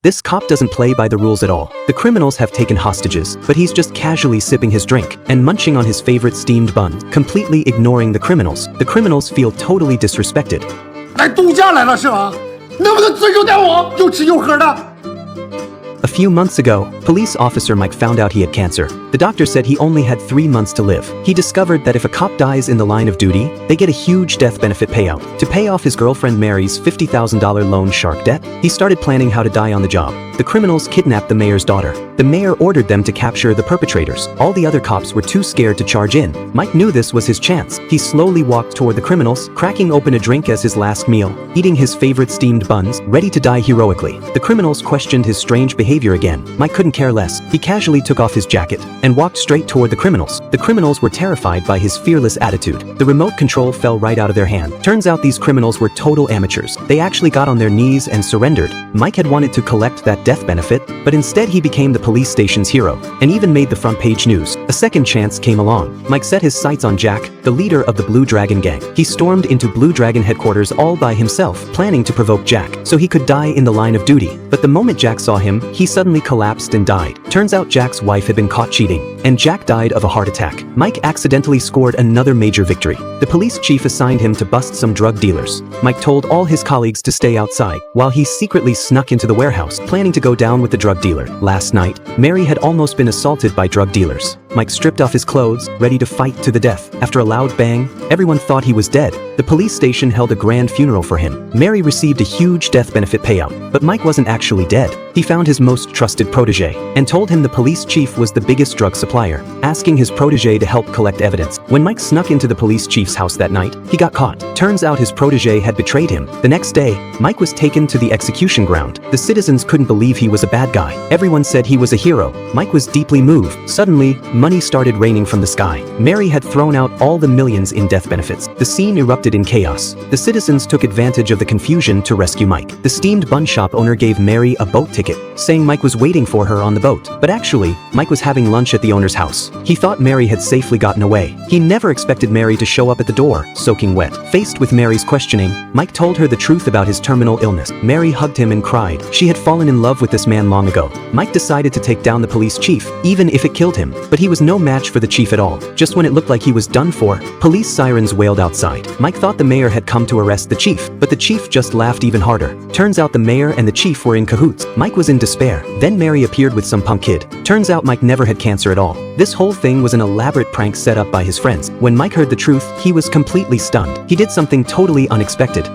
This cop doesn't play by the rules at all. The criminals have taken hostages, but he's just casually sipping his drink and munching on his favorite steamed buns, completely ignoring the criminals. The criminals feel totally disrespected. 来度假来了是吧？能不能尊重点我？又吃又喝的。 A few months ago, police officer Mike found out he had cancer. The doctor said he only had 3 months to live. He discovered that if a cop dies in the line of duty, they get a huge death benefit payout. To pay off his girlfriend Mary's $50,000 loan shark debt, he started planning how to die on the job. The criminals kidnapped the mayor's daughter. The mayor ordered them to capture the perpetrators. All the other cops were too scared to charge in. Mike knew this was his chance. He slowly walked toward the criminals, cracking open a drink as his last meal, eating his favorite steamed buns, ready to die heroically. The criminals questioned his strange behavior again. Mike couldn't care less. He casually took off his jacket and walked straight toward the criminals. The criminals were terrified by his fearless attitude. The remote control fell right out of their hand. Turns out these criminals were total amateurs. They actually got on their knees and surrendered. Mike had wanted to collect that death benefit, but instead he became the police station's hero and even made the front page news. A second chance came along. Mike set his sights on Jack, the leader of the Blue Dragon gang. He stormed into Blue Dragon headquarters all by himself, planning to provoke Jack so he could die in the line of duty. But the moment Jack saw him, he suddenly collapsed and died. Turns out Jack's wife had been caught cheating, and Jack died of a heart attack. Mike accidentally scored another major victory. The police chief assigned him to bust some drug dealers. Mike told all his colleagues to stay outside, while he secretly snuck into the warehouse, planning to go down with the drug dealer. Last night, Mary had almost been assaulted by drug dealers. Mike stripped off his clothes, ready to fight to the death. After a loud bang, everyone thought he was dead. The police station held a grand funeral for him. Mary received a huge death benefit payout, but Mike wasn't actually dead. He found his most trusted protege and told him the police chief was the biggest drug supplier, asking his protege to help collect evidence. When Mike snuck into the police chief's house that night, he got caught. Turns out his protege had betrayed him. The next day, Mike was taken to the execution ground. The citizens couldn't believe he was a bad guy. Everyone said he was a hero. Mike was deeply moved. Suddenly, money started raining from the sky. Mary had thrown out all the millions in death benefits. The scene erupted in chaos. The citizens took advantage of the confusion to rescue Mike. The steamed bun shop owner gave Mary a boat ticket, saying Mike was waiting for her on the boat. But actually, Mike was having lunch at the owner's house. He thought Mary had safely gotten away. He never expected Mary to show up at the door, soaking wet. Faced with Mary's questioning, Mike told her the truth about his terminal illness. Mary hugged him and cried. She had fallen in love with this man long ago. Mike decided to take down the police chief, even if it killed him. But he was no match for the chief at all. Just when it looked like he was done for, police sirens wailed outside. Mike thought the mayor had come to arrest the chief, but the chief just laughed even harder. Turns out the mayor and the chief were in cahoots. Mike was in despair. Then Mary appeared with some punk kid. Turns out Mike never had cancer at all. This whole thing was an elaborate prank set up by his friends. When Mike heard the truth, he was completely stunned. He did something totally unexpected.